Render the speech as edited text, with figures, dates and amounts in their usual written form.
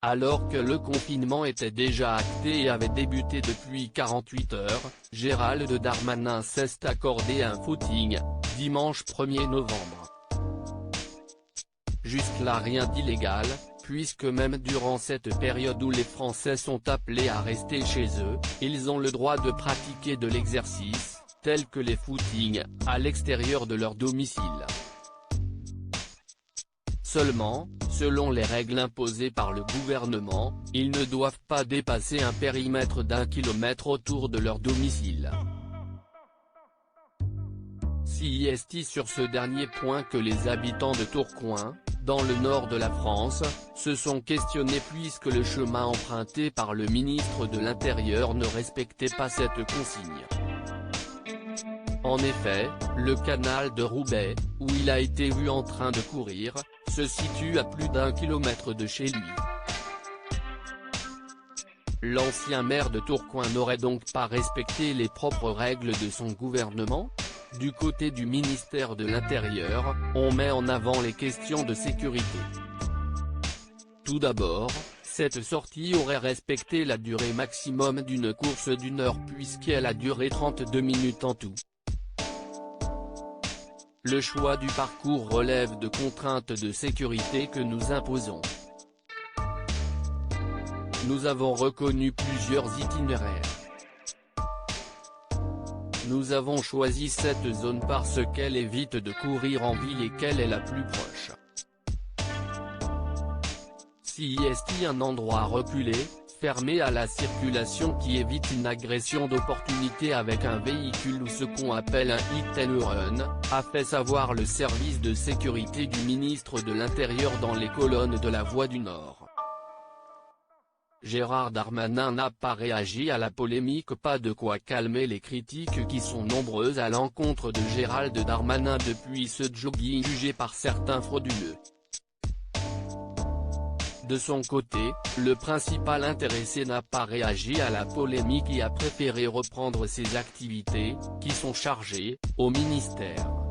Alors que le confinement était déjà acté et avait débuté depuis 48 heures, Gérald Darmanin s'est accordé un footing, dimanche 1er novembre. Jusque-là rien d'illégal, puisque même durant cette période où les Français sont appelés à rester chez eux, ils ont le droit de pratiquer de l'exercice, tel que les footings, à l'extérieur de leur domicile. Seulement, selon les règles imposées par le gouvernement, ils ne doivent pas dépasser un périmètre d'1 kilomètre autour de leur domicile. C'est sur ce dernier point que les habitants de Tourcoing, dans le nord de la France, se sont questionnés puisque le chemin emprunté par le ministre de l'Intérieur ne respectait pas cette consigne. En effet, le canal de Roubaix, où il a été vu en train de courir, se situe à plus d'1 kilomètre de chez lui. L'ancien maire de Tourcoing n'aurait donc pas respecté les propres règles de son gouvernement ? Du côté du ministère de l'Intérieur, on met en avant les questions de sécurité. Tout d'abord, cette sortie aurait respecté la durée maximum d'une course d'1 heure puisqu'elle a duré 32 minutes en tout. Le choix du parcours relève de contraintes de sécurité que nous imposons. Nous avons reconnu plusieurs itinéraires. Nous avons choisi cette zone parce qu'elle évite de courir en ville et qu'elle est la plus proche. C'est un endroit reculé, fermé à la circulation qui évite une agression d'opportunité avec un véhicule ou ce qu'on appelle un hit and run, a fait savoir le service de sécurité du ministre de l'Intérieur dans les colonnes de la Voix du Nord. Gérald Darmanin n'a pas réagi à la polémique, pas de quoi calmer les critiques qui sont nombreuses à l'encontre de Gérald Darmanin depuis ce jogging jugé par certains frauduleux. De son côté, le principal intéressé n'a pas réagi à la polémique et a préféré reprendre ses activités, qui sont chargées, au ministère.